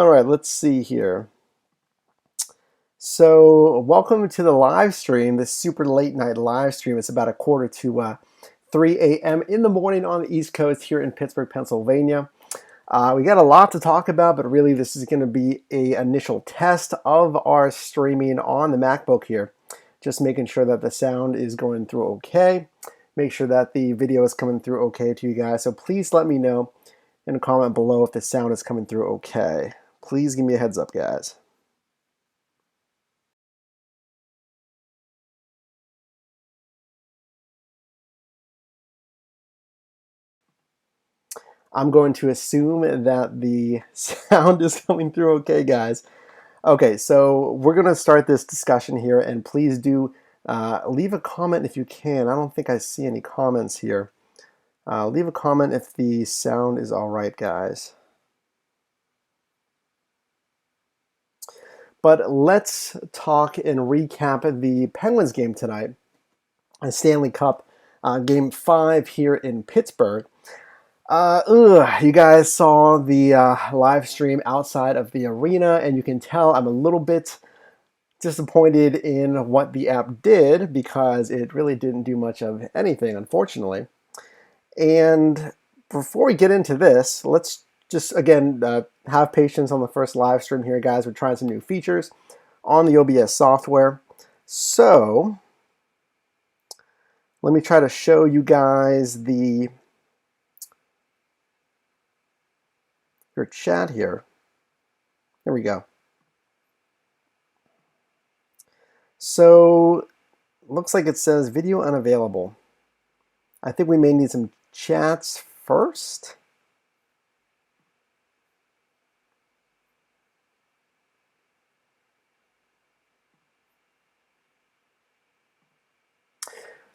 All right, let's see here. So, welcome to the live stream, this super late night live stream. It's about a quarter to 3 a.m. in the morning on the East Coast here in Pittsburgh, Pennsylvania. We got a lot to talk about, but really this is going to be an initial test of our streaming on the MacBook here. Just making sure that the sound is going through okay. Make sure that the video is coming through okay to you guys. So please let me know in a comment below if the sound is coming through okay. Please give me a heads up, guys. I'm going to assume that the sound is coming through okay, guys. Okay, so we're going to start this discussion here, and please do leave a comment if you can. I don't think I see any comments here. Leave a comment if the sound is all right, guys. But let's talk and recap the Penguins game tonight, a Stanley Cup Game 5 here in Pittsburgh. You guys saw the live stream outside of the arena, and you can tell I'm a little bit disappointed in what the app did because it really didn't do much of anything, unfortunately. And before we get into this, let's just, again, have patience on the first live stream here, guys. We're trying some new features on the OBS software. So let me try to show you guys your chat here. Here we go. So looks like it says video unavailable. I think we may need some chats first.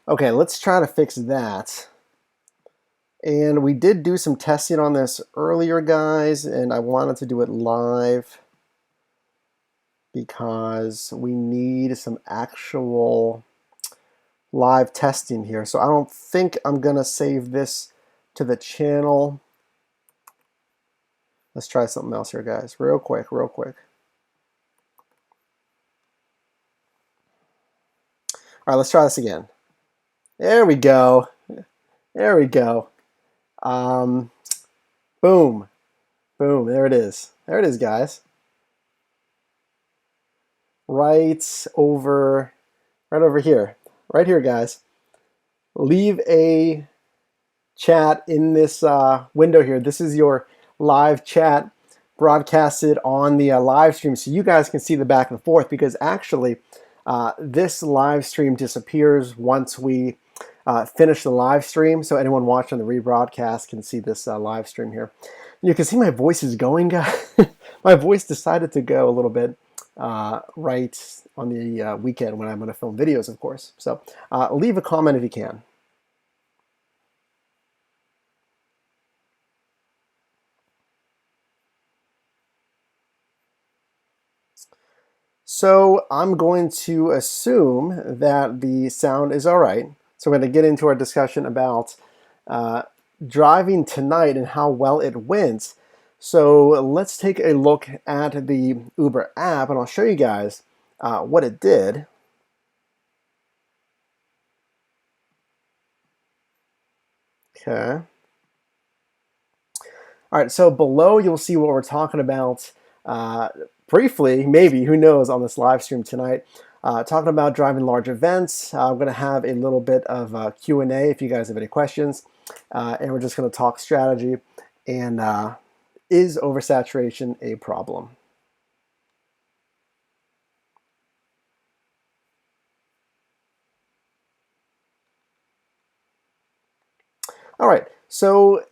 Okay, let's try to fix that. And we did do some testing on this earlier, guys, and I wanted to do it live because we need some actual live testing here. So I don't think I'm gonna save this to the channel. Let's try something else here, guys, real quick. All right, let's try this again. There we go. Boom. There it is. There it is, guys. Right over here. Right here, guys. Leave a chat in this window here. This is your live chat broadcasted on the live stream, so you guys can see the back and forth, because actually this live stream disappears once we finish the live stream, so anyone watching the rebroadcast can see this live stream here. You can see my voice is going, guys. My voice decided to go a little bit right on the weekend when I'm going to film videos, of course. So leave a comment if you can. So I'm going to assume that the sound is all right. So we're going to get into our discussion about driving tonight and how well it went. So let's take a look at the Uber app, and I'll show you guys what it did. Okay. All right, so below you'll see what we're talking about briefly, maybe, who knows, on this live stream tonight. Talking about driving large events. I'm going to have a little bit of Q&A if you guys have any questions. And we're just going to talk strategy and is oversaturation a problem? All right, so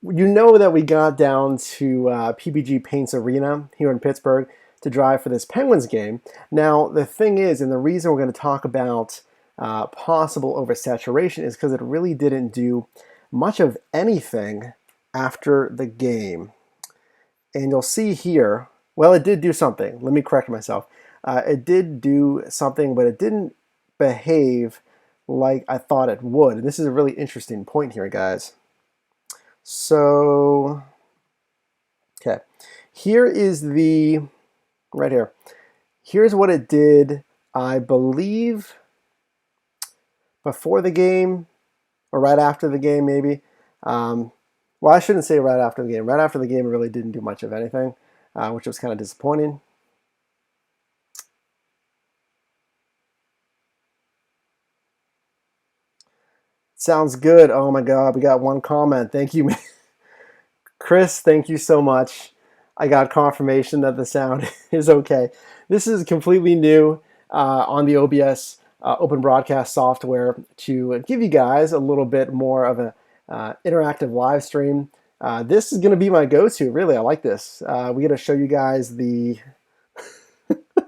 you know that we got down to PPG Paints Arena here in Pittsburgh to drive for this Penguins game. Now, the thing is, and the reason we're going to talk about possible oversaturation is because it really didn't do much of anything after the game. And you'll see here, well, it did do something. Let me correct myself. It did do something, but it didn't behave like I thought it would. And this is a really interesting point here, guys. So, okay, here is the, right here. Here's what it did, I believe, before the game, or right after the game, maybe. Well, I shouldn't say right after the game. Right after the game, it really didn't do much of anything, which was kind of disappointing. Sounds good. Oh my God, we got one comment. Thank you, Chris. Thank you so much. I got confirmation that the sound is okay. This is completely new on the OBS open broadcast software to give you guys a little bit more of a interactive live stream. This is going to be my go-to. Really, I like this. We got to show you guys the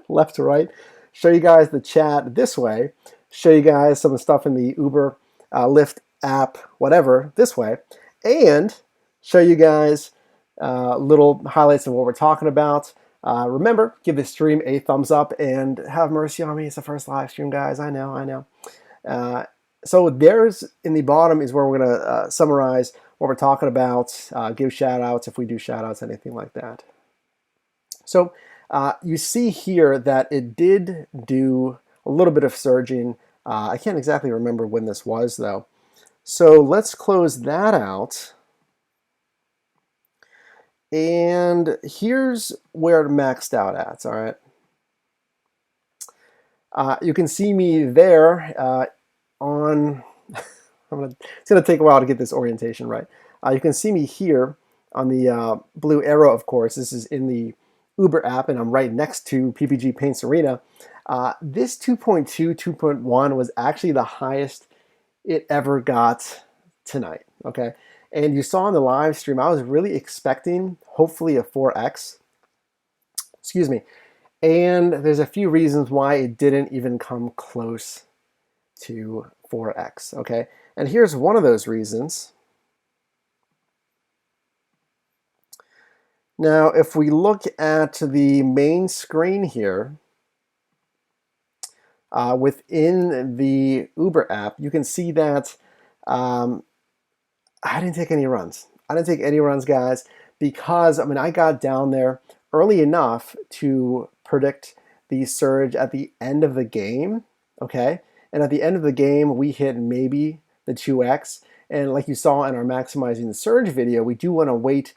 left to right, show you guys the chat this way, show you guys some of the stuff in the Uber, Lyft app, whatever, this way, and show you guys little highlights of what we're talking about. Remember, give this stream a thumbs up and have mercy on me. It's the first live stream, guys. I know. So there's, in the bottom is where we're going to summarize what we're talking about, give shout outs if we do shout outs, anything like that. So you see here that it did do a little bit of surging. I can't exactly remember when this was, though. So let's close that out. And here's where it maxed out at, all right? You can see me there on, it's going to take a while to get this orientation right. You can see me here on the blue arrow, of course. This is in the Uber app, and I'm right next to PPG Paints Arena. This 2.2, 2.1 was actually the highest it ever got tonight, okay? And you saw in the live stream, I was really expecting, hopefully, a 4X. Excuse me. And there's a few reasons why it didn't even come close to 4X, okay? And here's one of those reasons. Now, if we look at the main screen here, within the Uber app, you can see that I didn't take any runs. I didn't take any runs, guys, because, I mean, I got down there early enough to predict the surge at the end of the game, okay? And at the end of the game, we hit maybe the 2X. And like you saw in our Maximizing the Surge video, we do want to wait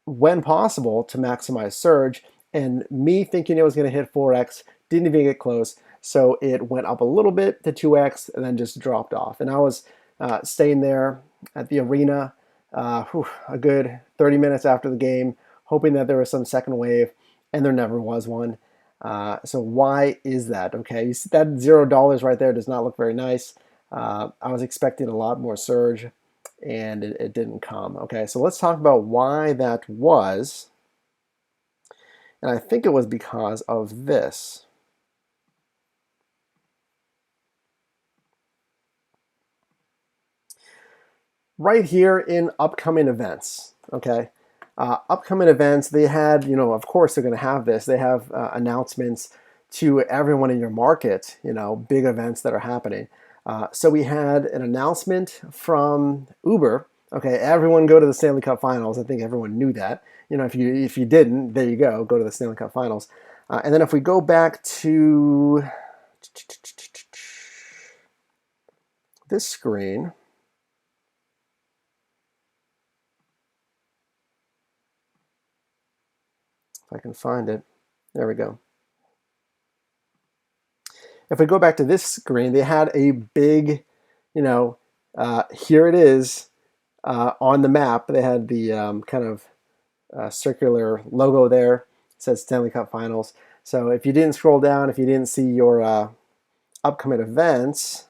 when possible to maximize surge. And me thinking it was going to hit 4X, didn't even get close. So it went up a little bit to 2X and then just dropped off. And I was staying there at the arena a good 30 minutes after the game, hoping that there was some second wave, and there never was one. So why is that? Okay, you see that $0 right there does not look very nice. I was expecting a lot more surge, and it didn't come. Okay, so let's talk about why that was. And I think it was because of this. Right here in upcoming events, okay? Upcoming events, they had, you know, of course they're going to have this. They have announcements to everyone in your market, you know, big events that are happening. So we had an announcement from Uber. Okay, everyone go to the Stanley Cup Finals. I think everyone knew that. You know, if you didn't, there you go to the Stanley Cup Finals. And then if we go back to this screen, if I can find it, there we go. If we go back to this screen, they had a big, you know, here it is on the map. They had the kind of circular logo there. It says Stanley Cup Finals. So if you didn't scroll down, if you didn't see your upcoming events,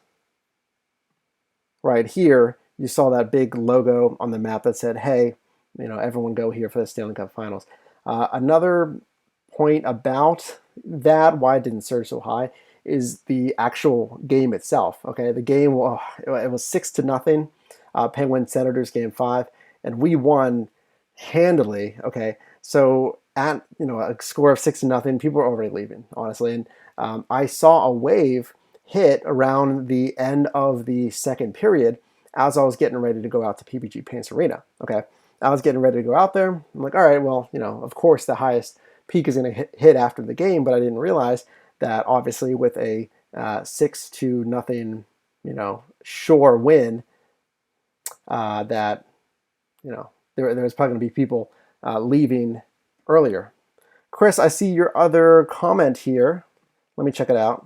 right here, you saw that big logo on the map that said, hey, you know, everyone go here for the Stanley Cup Finals. Another point about that, why it didn't surge so high, is the actual game itself. Okay, the game, it was 6-0, Penguins Senators game 5, and we won handily. Okay, so at, you know, a score of 6-0, people were already leaving, honestly. And I saw a wave hit around the end of the second period as I was getting ready to go out to PPG Paints Arena. Okay, I was getting ready to go out there. I'm like, all right, well, of course the highest peak is going to hit after the game, but I didn't realize that obviously with a 6-0, sure win, that there was probably going to be people leaving earlier. Chris, I see your other comment here. Let me check it out.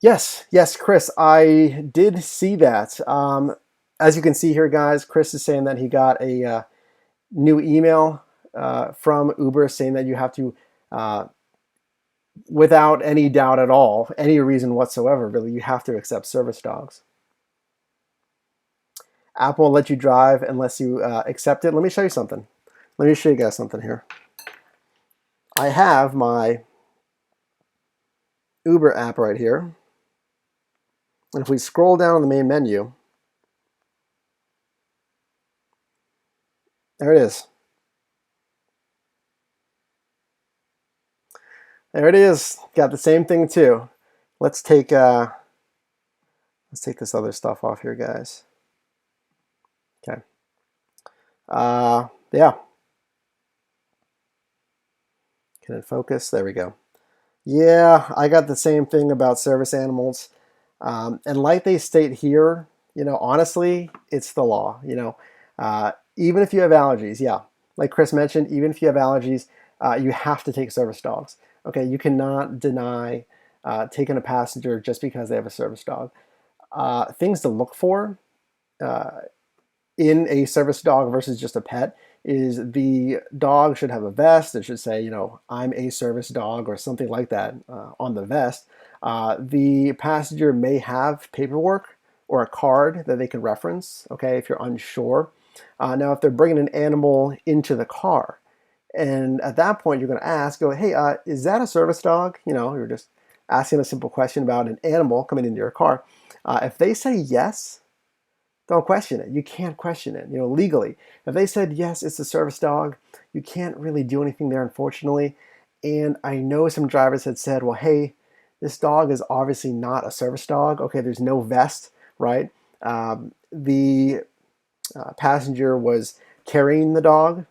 Yes, Chris, I did see that. As you can see here, guys, Chris is saying that he got a new email from Uber saying that you have to, without any doubt at all, any reason whatsoever, really, you have to accept service dogs. Apple will let you drive unless you accept it. Let me show you something. Let me show you guys something here. I have my Uber app right here. And if we scroll down on the main menu, there it is. There it is. Got the same thing too. Let's take this other stuff off here, guys. Okay. Yeah. Can it focus? There we go. Yeah, I got the same thing about service animals. And like they state here, honestly, it's the law. Even if you have allergies, yeah, like Chris mentioned, even if you have allergies, you have to take service dogs. Okay, you cannot deny taking a passenger just because they have a service dog. Things to look for in a service dog versus just a pet is the dog should have a vest. It should say, I'm a service dog or something like that on the vest. The passenger may have paperwork or a card that they can reference, okay, if you're unsure. Now, if they're bringing an animal into the car, and at that point you're going to ask, hey, is that a service dog? You're just asking a simple question about an animal coming into your car. If they say yes, don't question it. You can't question it, legally. If they said, yes, it's a service dog, you can't really do anything there, unfortunately. And I know some drivers had said, well, hey, this dog is obviously not a service dog. Okay, there's no vest, right? The passenger was carrying the dog.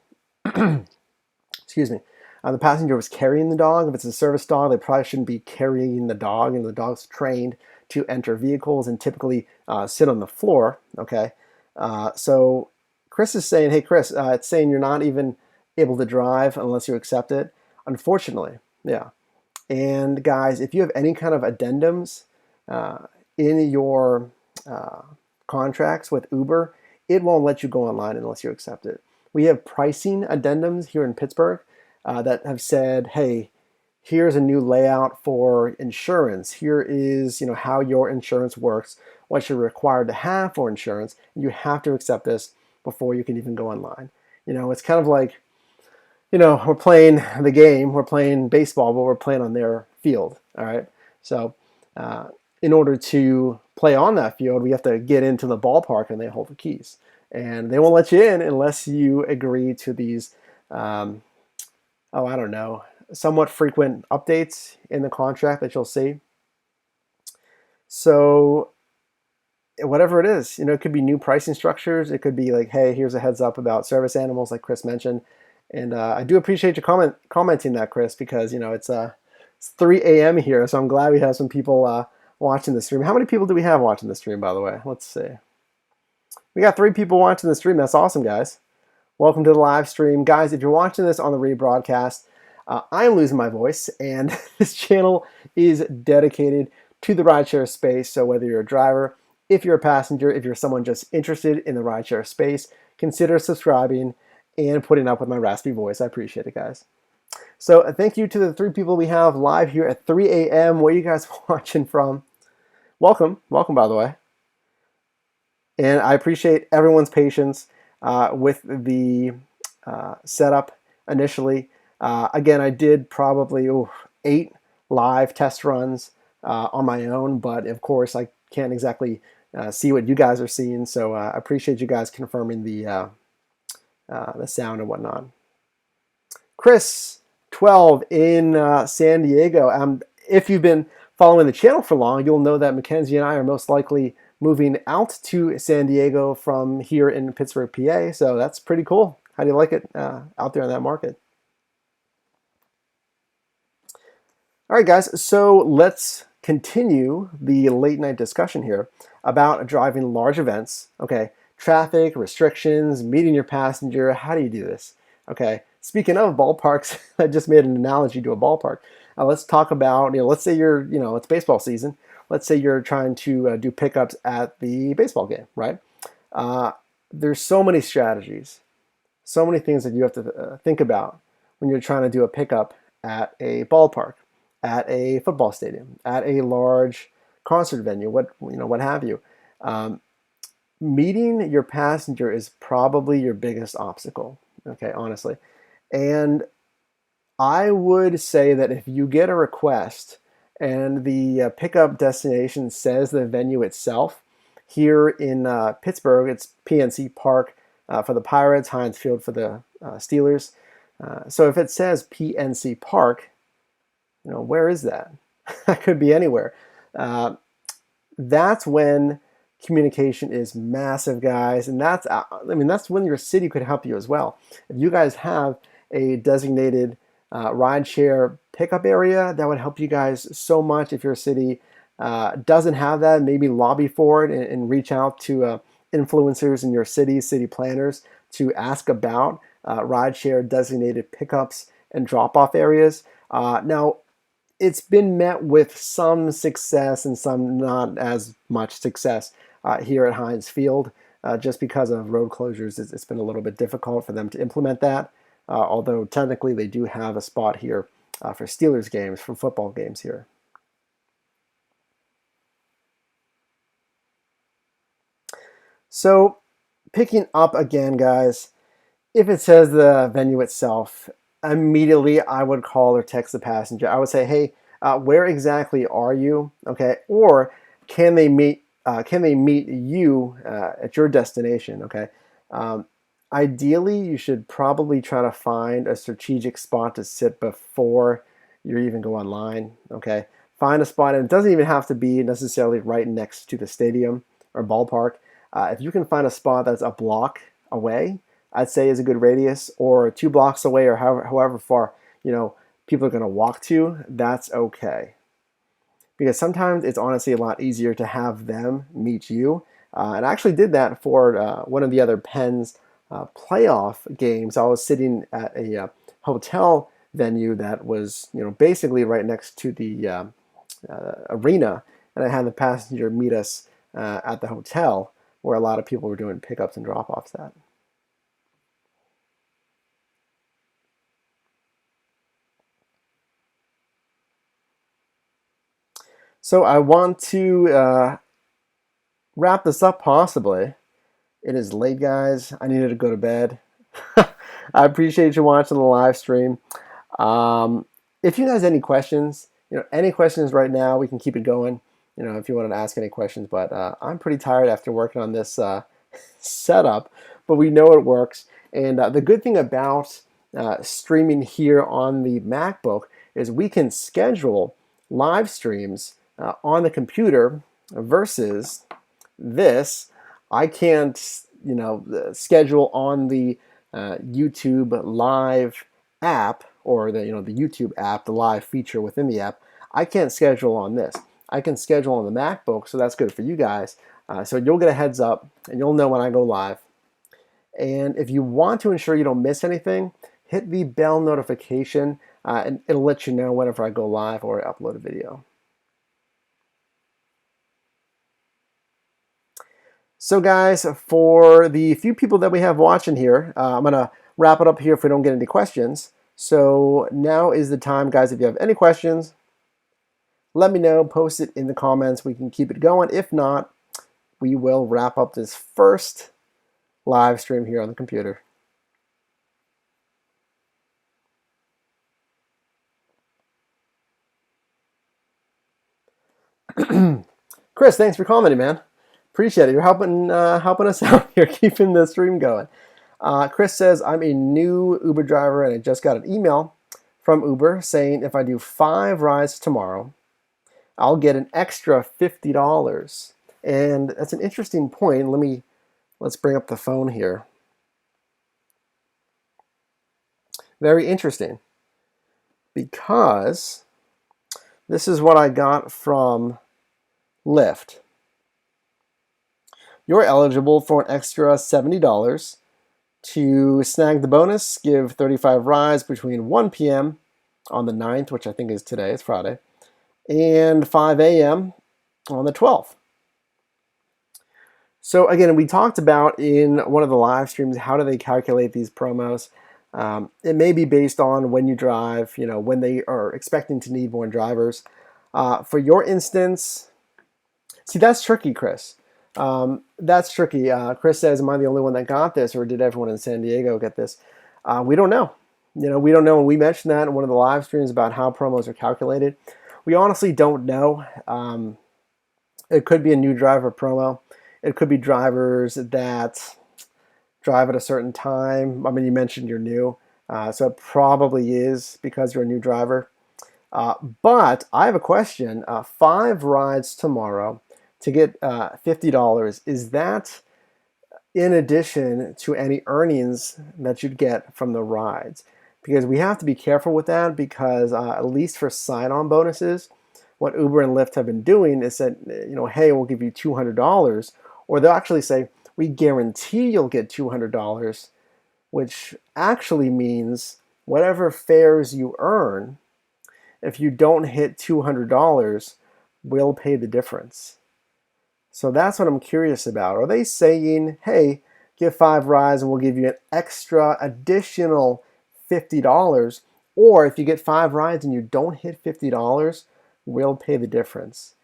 Excuse me. The passenger was carrying the dog. If it's a service dog, they probably shouldn't be carrying the dog. The dog's trained to enter vehicles and typically sit on the floor. Okay, so Chris is saying, hey, Chris, it's saying you're not even able to drive unless you accept it. Unfortunately, yeah. And guys, if you have any kind of addendums in your contracts with Uber, it won't let you go online unless you accept it. We have pricing addendums here in Pittsburgh that have said, hey, here's a new layout for insurance. Here is, how your insurance works, what you're required to have for insurance. And you have to accept this before you can even go online. It's kind of like, we're playing the game, we're playing baseball, but we're playing on their field. All right. So in order to play on that field, we have to get into the ballpark and they hold the keys. And they won't let you in unless you agree to these, somewhat frequent updates in the contract that you'll see. So whatever it is, it could be new pricing structures. It could be like, hey, here's a heads up about service animals, like Chris mentioned. And I do appreciate you commenting that, Chris, because it's 3 a.m. here, so I'm glad we have some people watching the stream. How many people do we have watching the stream, by the way? Let's see. We got 3 people watching the stream. That's awesome, guys. Welcome to the live stream. Guys, if you're watching this on the rebroadcast, I'm losing my voice, and this channel is dedicated to the rideshare space. So whether you're a driver, if you're a passenger, if you're someone just interested in the rideshare space, consider subscribing and putting up with my raspy voice. I appreciate it, guys. So thank you to the 3 people we have live here at 3 a.m. Where you guys watching from? Welcome, by the way. And I appreciate everyone's patience with the setup initially. Again, I did probably 8 live test runs on my own, but of course I can't exactly see what you guys are seeing. So I appreciate you guys confirming the sound and whatnot. Chris, 12 in San Diego. If you've been following the channel for long, you'll know that Mackenzie and I are most likely moving out to San Diego from here in Pittsburgh, PA. So that's pretty cool. How do you like it out there in that market? All right, guys, so let's continue the late night discussion here about driving large events. Okay, traffic, restrictions, meeting your passenger. How do you do this? Okay, speaking of ballparks, I just made an analogy to a ballpark. Let's talk about, let's say it's baseball season. Let's say you're trying to do pickups at the baseball game, right? There's so many strategies, so many things that you have to think about when you're trying to do a pickup at a ballpark, at a football stadium, at a large concert venue, what have you. Meeting your passenger is probably your biggest obstacle, okay, honestly. And I would say that if you get a request and the pickup destination says the venue itself, here in Pittsburgh, it's PNC Park for the Pirates, Heinz Field for the Steelers. So if it says PNC Park, where is that? That could be anywhere. That's when communication is massive, guys, and that's when your city could help you as well. If you guys have a designated rideshare pickup area, that would help you guys so much. If your city doesn't have that, maybe lobby for it and reach out to influencers in your city planners, to ask about rideshare designated pickups and drop-off areas. Now, it's been met with some success and some not as much success here at Heinz Field, just because of road closures. It's been a little bit difficult for them to implement that, although technically they do have a spot here for Steelers games, for football games here. So picking up again, guys, if it says the venue itself, immediately I would call or text the passenger. I would say, hey, where exactly are you? Okay, or can they meet you at your destination? Okay. Ideally, you should probably try to find a strategic spot to sit before you even go online. Okay, find a spot, and it doesn't even have to be necessarily right next to the stadium or ballpark. If you can find a spot that's a block away, I'd say is a good radius, or 2 blocks away, or however far people are going to walk to, that's okay. Because sometimes it's honestly a lot easier to have them meet you. And I actually did that for one of the other Pens playoff games. I was sitting at a hotel venue that was basically right next to the arena, and I had the passenger meet us at the hotel where a lot of people were doing pickups and drop-offs at. So I want to wrap this up possibly. It is late, guys. I needed to go to bed. I appreciate you watching the live stream. If you guys have any questions, right now, we can keep it going. If you wanted to ask any questions, but I'm pretty tired after working on this setup, but we know it works. And the good thing about streaming here on the MacBook is we can schedule live streams on the computer versus this. I can't, schedule on the YouTube live app, or the YouTube app, the live feature within the app. I can't schedule on this. I can schedule on the MacBook, so that's good for you guys. So you'll get a heads up, and you'll know when I go live. And if you want to ensure you don't miss anything, hit the bell notification, and it'll let you know whenever I go live or upload a video. So guys, for the few people that we have watching here, I'm going to wrap it up here if we don't get any questions. So now is the time, guys. If you have any questions, let me know. Post it in the comments. We can keep it going. If not, we will wrap up this first live stream here on the computer. Chris, thanks for commenting, man. Appreciate it. You're helping us out here, keeping the stream going. Chris says, I'm a new Uber driver, and I just got an email from Uber saying if I do 5 rides tomorrow, I'll get an extra $50 And that's an interesting point. Let's bring up the phone here. Very interesting, because this is what I got from Lyft. You're eligible for an extra $70 to snag the bonus. Give 35 rides between 1 p.m. on the 9th, which I think is today, it's Friday, and 5 a.m. on the 12th. So again, we talked about in one of the live streams, how do they calculate these promos? It may be based on when you drive, when they are expecting to need more drivers. For your instance, see, that's tricky, Chris. That's tricky. Chris says, am I the only one that got this, or did everyone in San Diego get this? We don't know. We don't know. And we mentioned that in one of the live streams about how promos are calculated. We honestly don't know. It could be a new driver promo. It could be drivers that drive at a certain time. I mean, you mentioned you're new, so it probably is because you're a new driver. But I have a question. 5 rides tomorrow to get $50. Is that in addition to any earnings that you'd get from the rides? Because we have to be careful with that, because at least for sign-on bonuses, what Uber and Lyft have been doing is that, hey, we'll give you $200, or they'll actually say, we guarantee you'll get $200, which actually means whatever fares you earn, if you don't hit $200, we'll pay the difference. So that's what I'm curious about. Are they saying, hey, give 5 rides and we'll give you an extra additional $50, or if you get 5 rides and you don't hit $50, we'll pay the difference?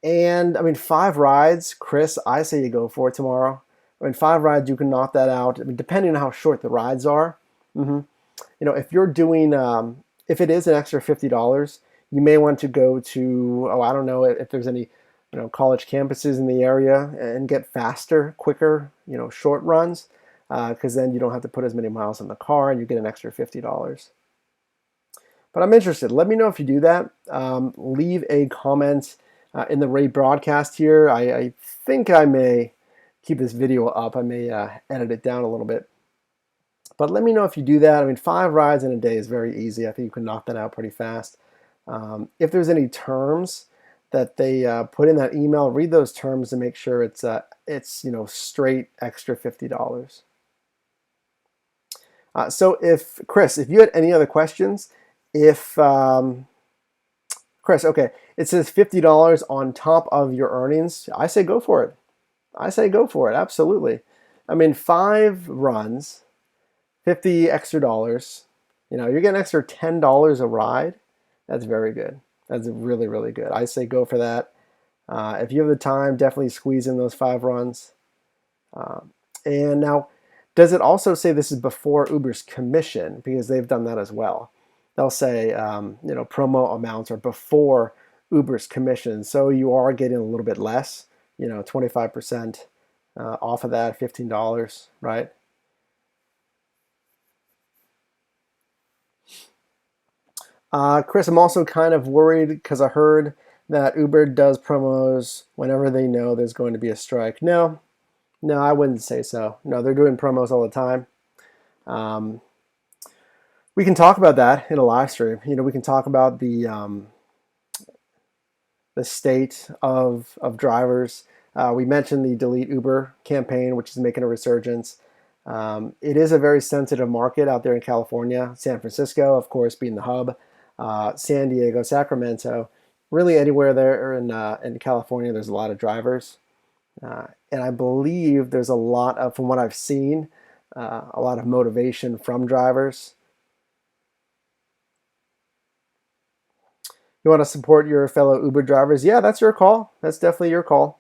And I mean, 5 rides, Chris, I say you go for it tomorrow. I mean, 5 rides, you can knock that out. I mean, depending on how short the rides are. If you're doing, if it is an extra $50, you may want to go to, I don't know if there's any, college campuses in the area, and get faster, quicker, short runs, because then you don't have to put as many miles in the car and you get an extra $50. But I'm interested. Let me know if you do that. Leave a comment in the Ray broadcast here. I think I may keep this video up. I may edit it down a little bit. But let me know if you do that. I mean, 5 rides in a day is very easy. I think you can knock that out pretty fast. If there's any terms that they put in that email, read those terms and make sure it's straight extra $50. So Chris, if you had any other questions, Chris, okay, it says $50 on top of your earnings. I say go for it. Absolutely. I mean, 5 runs, $50 extra dollars. You're getting extra $10 a ride. That's very good. That's really, really good. I say go for that. If you have the time, definitely squeeze in those 5 runs. And now, does it also say this is before Uber's commission? Because they've done that as well. They'll say, promo amounts are before Uber's commission. So you are getting a little bit less, 25% off of that, $15, right? Chris, I'm also kind of worried because I heard that Uber does promos whenever they know there's going to be a strike. No, I wouldn't say so. No, they're doing promos all the time. We can talk about that in a live stream. We can talk about the state of drivers. We mentioned the Delete Uber campaign, which is making a resurgence. It is a very sensitive market out there in California. San Francisco, of course, being the hub. San Diego, Sacramento, really anywhere there in California, there's a lot of drivers. And I believe there's a lot of, from what I've seen, a lot of motivation from drivers. You want to support your fellow Uber drivers? Yeah, that's your call. That's definitely your call.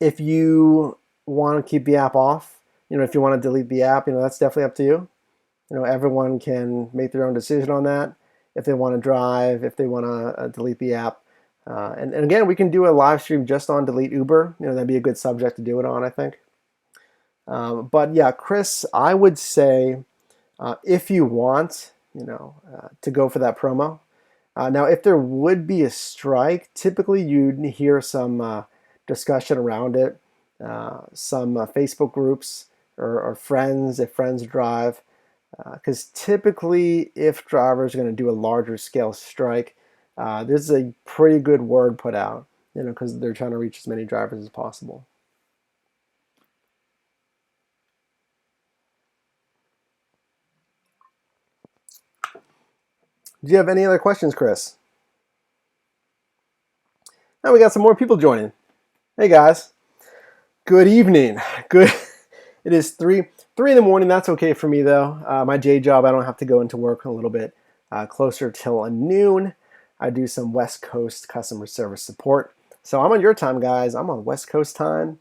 If you want to keep the app off, if you want to delete the app, that's definitely up to you. Everyone can make their own decision on that. If they want to drive, if they want to delete the app. And again, we can do a live stream just on Delete Uber. That'd be a good subject to do it on, I think. But yeah, Chris, I would say if you want, to go for that promo, Now, if there would be a strike, typically you'd hear some discussion around it, some Facebook groups or friends, if friends drive, because typically if drivers are going to do a larger scale strike, there's a pretty good word put out, because they're trying to reach as many drivers as possible. Do you have any other questions, Chris? Now we got some more people joining. Hey guys, good evening. Good. It is three in the morning. That's okay for me though. My day job, I don't have to go into work a little bit closer till noon. I do some West Coast customer service support. So I'm on your time, guys. I'm on West Coast time.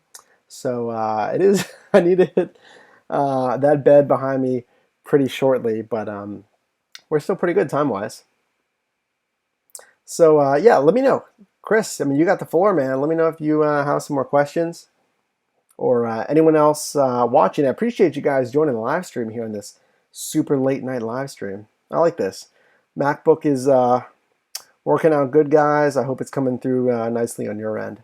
So it is. I need to hit that bed behind me pretty shortly, but we're still pretty good time wise. So yeah, let me know, Chris. I mean, you got the floor, man. Let me know if you have some more questions, or anyone else watching. I appreciate you guys joining the live stream here on this super late night live stream. I like this. MacBook is working out good, guys. I hope it's coming through nicely on your end.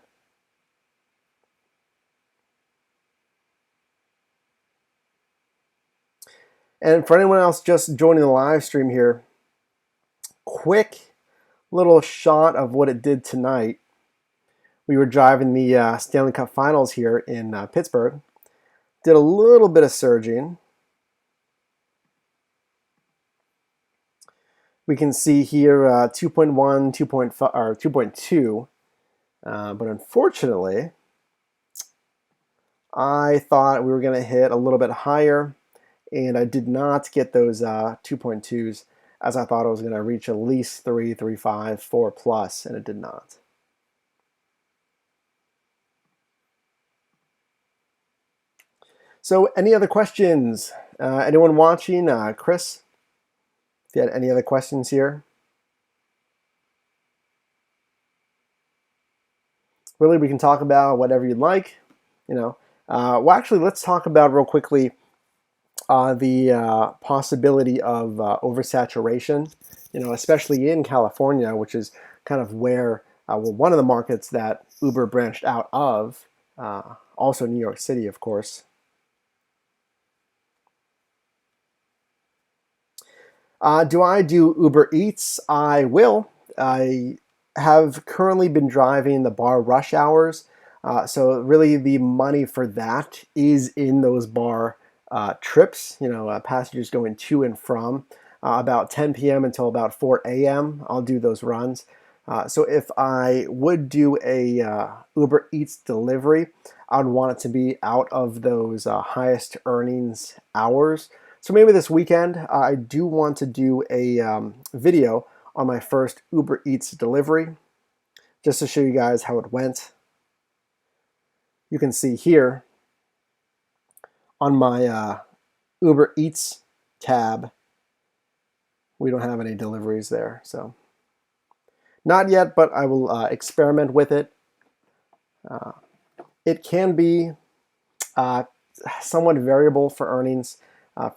And for anyone else just joining the live stream here, quick little shot of what it did tonight. We were driving the Stanley Cup Finals here in Pittsburgh. Did a little bit of surging. We can see here 2.1, 2.5, or 2.2. But unfortunately, I thought we were going to hit a little bit higher, and I did not get those 2.2s as I thought I was going to reach at least 3, 3.5, 4 plus, and it did not. So any other questions? Anyone watching? Chris, if you had any other questions here? Really, we can talk about whatever you'd like. Well, actually, let's talk about real quickly the possibility of oversaturation, especially in California, which is kind of where, one of the markets that Uber branched out of, also New York City, of course. Do I do Uber Eats? I will. I have currently been driving the bar rush hours, so really the money for that is in those bar trips, passengers going to and from about 10 p.m. until about 4 a.m. I'll do those runs. So if I would do a Uber Eats delivery, I would want it to be out of those highest earnings hours. So maybe this weekend, I do want to do a video on my first Uber Eats delivery, just to show you guys how it went. You can see here on my Uber Eats tab, we don't have any deliveries there. So not yet, but I will experiment with it. It can be somewhat variable for earnings.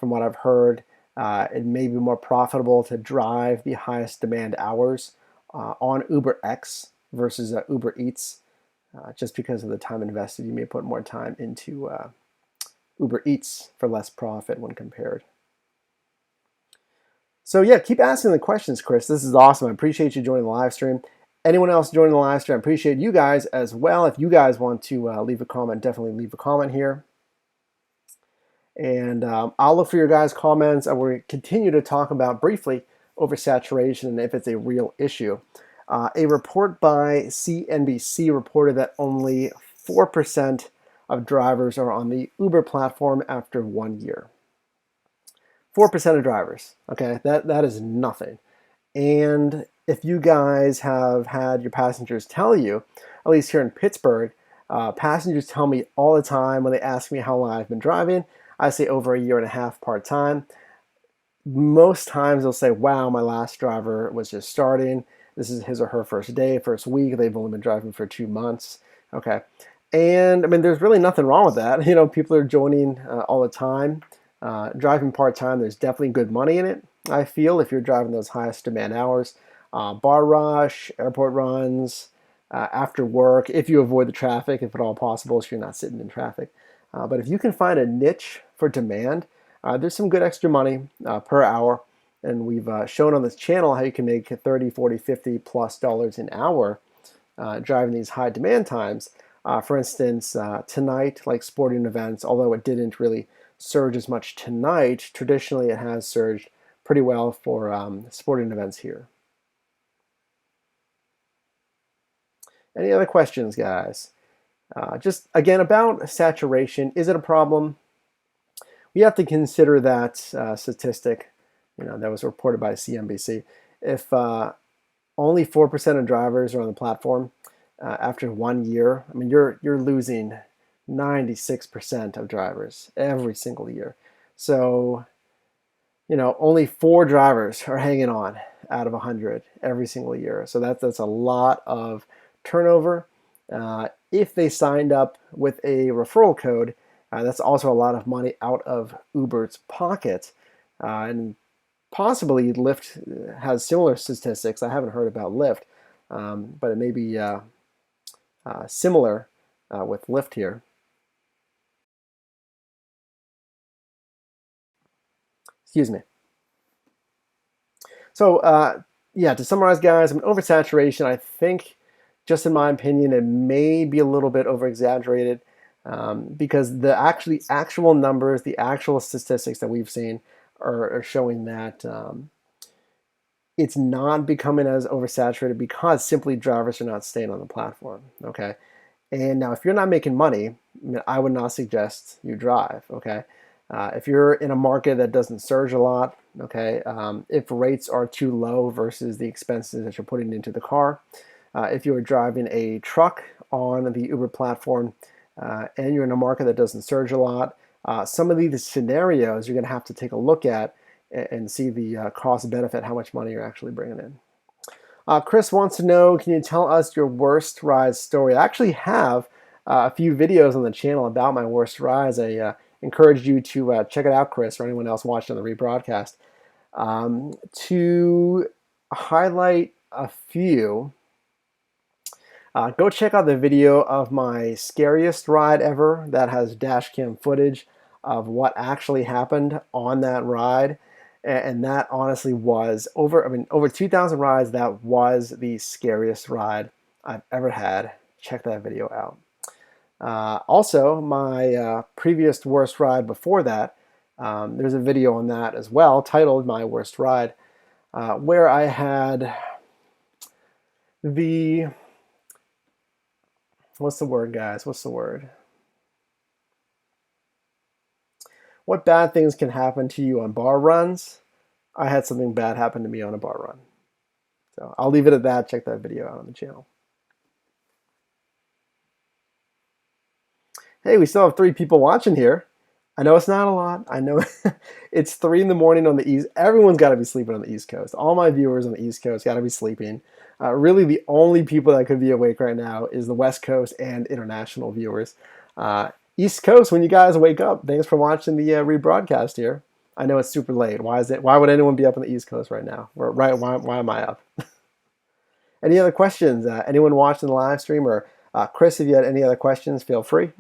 From what I've heard, it may be more profitable to drive the highest demand hours on UberX versus Uber Eats, just because of the time invested. You may put more time into Uber Eats for less profit when compared. So yeah, keep asking the questions, Chris. This is awesome. I appreciate you joining the live stream. Anyone else joining the live stream, I appreciate you guys as well. If you guys want to leave a comment, definitely leave a comment here. And I'll look for your guys' comments. I will continue to talk about briefly oversaturation and if it's a real issue. A report by CNBC reported that only 4% of drivers are on the Uber platform after 1 year. 4% of drivers, okay? That is nothing. And if you guys have had your passengers tell you, at least here in Pittsburgh, passengers tell me all the time when they ask me how long I've been driving, I say over 1.5 years part-time. Most times they'll say, wow, my last driver was just starting. This is his or her first day, first week. They've only been driving for 2 months. Okay. And I mean, there's really nothing wrong with that. People are joining all the time. Driving part-time, there's definitely good money in it, I feel, if you're driving those highest demand hours. bar rush, airport runs, after work, if you avoid the traffic, if at all possible, so you're not sitting in traffic. But if you can find a niche for demand, there's some good extra money per hour. And we've shown on this channel how you can make 30, 40, 50 plus dollars an hour driving these high demand times. For instance, tonight, like sporting events, although it didn't really surge as much tonight, traditionally it has surged pretty well for sporting events here. Any other questions, guys? Just again about saturation, is it a problem? We have to consider that statistic, that was reported by CNBC. If only 4% of drivers are on the platform after 1 year, I mean, you're losing 96% of drivers every single year. So, only 4 drivers are hanging on out of 100 every single year. So that's a lot of turnover. If they signed up with a referral code, that's also a lot of money out of Uber's pocket. And possibly Lyft has similar statistics. I haven't heard about Lyft, but it may be similar with Lyft here. Excuse me. So yeah, to summarize, guys, oversaturation, I think, just in my opinion, it may be a little bit over-exaggerated because the actual numbers, the actual statistics that we've seen are showing that it's not becoming as oversaturated because simply drivers are not staying on the platform, okay? And now if you're not making money, I would not suggest you drive, okay? If you're in a market that doesn't surge a lot, okay, if rates are too low versus the expenses that you're putting into the car, if you are driving a truck on the Uber platform and you're in a market that doesn't surge a lot, some of these scenarios you're going to have to take a look at and see the cost benefit, how much money you're actually bringing in. Chris wants to know, can you tell us your worst ride story? I actually have a few videos on the channel about my worst rides. I encourage you to check it out, Chris, or anyone else watching on the rebroadcast. To highlight a few, go check out the video of my scariest ride ever that has dash cam footage of what actually happened on that ride. And that honestly was over 2,000 rides. That was the scariest ride I've ever had. Check that video out. Also, my previous worst ride before that, there's a video on that as well, titled My Worst Ride, where I had what's the word, guys? What's the word? What bad things can happen to you on bar runs? I had something bad happen to me on a bar run. So I'll leave it at that. Check that video out on the channel. Hey, we still have 3 people watching here. I know it's not a lot. I know it's 3 in the morning on the East. Everyone's got to be sleeping on the East Coast. All my viewers on the East Coast got to be sleeping. Really, the only people that could be awake right now is the West Coast and international viewers. East Coast, when you guys wake up, thanks for watching the rebroadcast here. I know it's super late. Why is it? Why would anyone be up on the East Coast right now? Why am I up? Any other questions? Anyone watching the live stream, or Chris, if you had any other questions, feel free.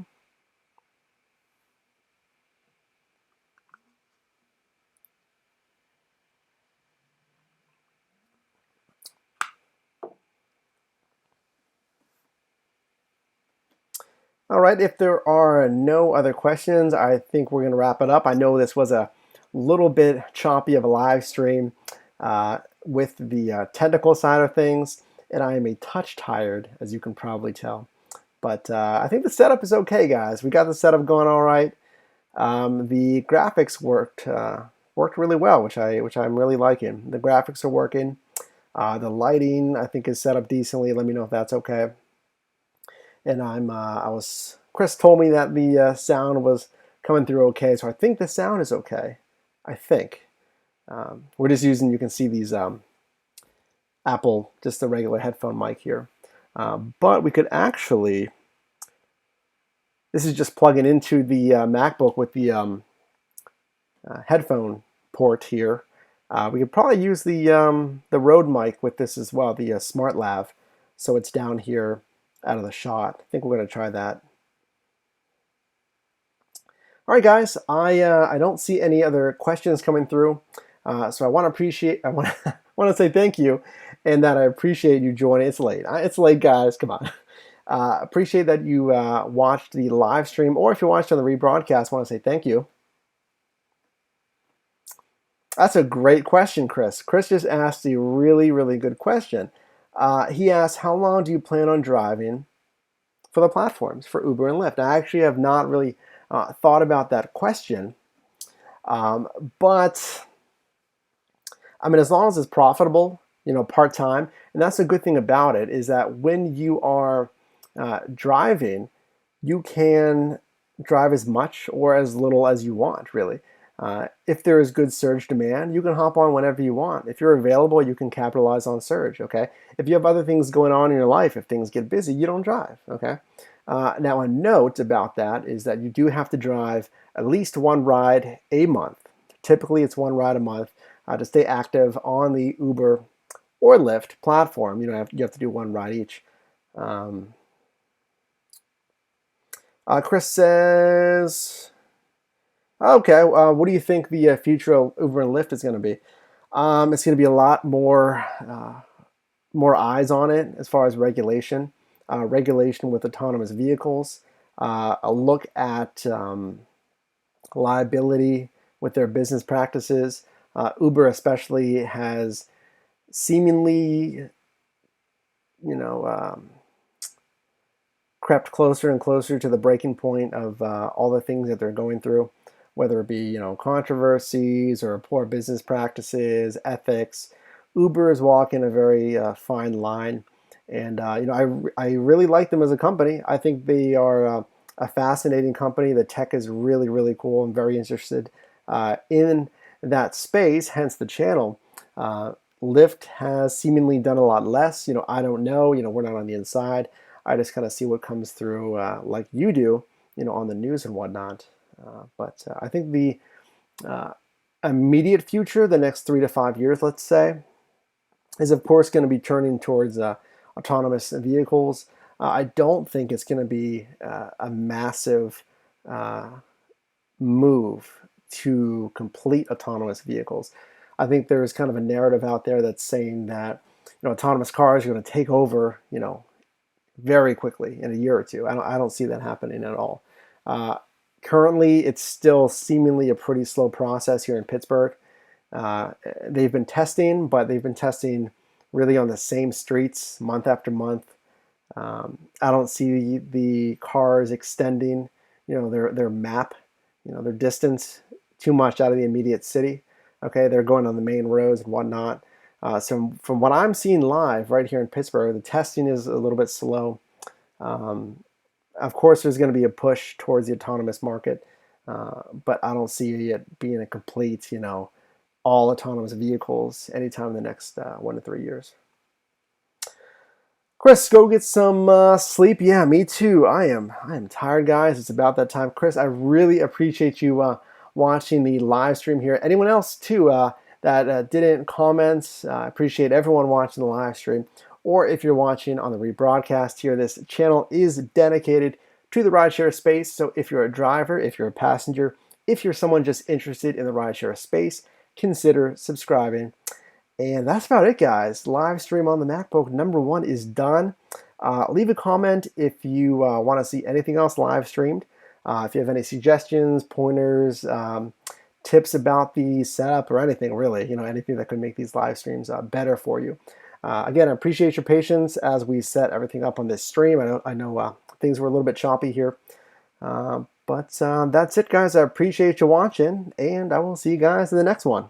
All right, if there are no other questions, I think we're going to wrap it up. I know this was a little bit choppy of a live stream with the technical side of things, and I am a touch tired, as you can probably tell. But I think the setup is okay, guys. We got the setup going all right. The graphics worked really well, which I'm really liking. The graphics are working. The lighting, I think, is set up decently. Let me know if that's okay. And Chris told me that the sound was coming through okay, so I think the sound is okay. I think. We're just using, you can see these Apple, just a regular headphone mic here. But we could actually, this is just plugging into the MacBook with the headphone port here. We could probably use the Rode mic with this as well, the Smart Lav, so it's down here out of the shot. I think we're going to try that. All right, guys, I don't see any other questions coming through, so I want to say thank you, and that I appreciate you joining. It's late, guys. Come on. Appreciate that you watched the live stream, or if you watched on the rebroadcast, I want to say thank you. That's a great question, Chris. Chris just asked a really, really good question. He asked, how long do you plan on driving for the platforms for Uber and Lyft? I actually have not really thought about that question, but I mean, as long as it's profitable, part-time, and that's a good thing about it, is that when you are driving, you can drive as much or as little as you want, really. If there is good surge demand, you can hop on whenever you want. If you're available, you can capitalize on surge, okay? If you have other things going on in your life, if things get busy, you don't drive, okay? Now, a note about that is that you do have to drive at least one ride a month. Typically, it's one ride a month to stay active on the Uber or Lyft platform. You have to do one ride each. Chris says, okay, what do you think the future of Uber and Lyft is going to be? It's going to be a lot more eyes on it as far as regulation. Regulation with autonomous vehicles, a look at liability with their business practices. Uber especially has seemingly, crept closer and closer to the breaking point of all the things that they're going through, whether it be, controversies or poor business practices, ethics. Uber is walking a very fine line. And, I really like them as a company. I think they are a fascinating company. The tech is really, really cool. I'm very interested in that space, hence the channel. Lyft has seemingly done a lot less. I don't know. We're not on the inside. I just kind of see what comes through like you do, on the news and whatnot. But I think the immediate future, the next 3 to 5 years, let's say, is of course going to be turning towards autonomous vehicles. I don't think it's going to be a massive move to complete autonomous vehicles. I think there's kind of a narrative out there that's saying that autonomous cars are going to take over, very quickly in a year or two. I don't see that happening at all. Currently, it's still seemingly a pretty slow process here in Pittsburgh. They've been testing, but they've been testing really on the same streets month after month. I don't see the cars extending, their map, their distance too much out of the immediate city. Okay, they're going on the main roads and whatnot. So from what I'm seeing live right here in Pittsburgh, the testing is a little bit slow. Of course, there's going to be a push towards the autonomous market, but I don't see it being a complete, all autonomous vehicles anytime in the next 1 to 3 years. Chris, go get some sleep. Yeah, me too. I am tired, guys. It's about that time. Chris, I really appreciate you watching the live stream here. Anyone else too that didn't comment? I appreciate everyone watching the live stream. Or if you're watching on the rebroadcast here, this channel is dedicated to the rideshare space. So if you're a driver, if you're a passenger, if you're someone just interested in the rideshare space, consider subscribing. And that's about it, guys. Live stream on the MacBook #1 is done. Leave a comment if you want to see anything else live streamed. If you have any suggestions, pointers, tips about the setup or anything really, anything that could make these live streams better for you. Again, I appreciate your patience as we set everything up on this stream. I know things were a little bit choppy here. But that's it, guys. I appreciate you watching, and I will see you guys in the next one.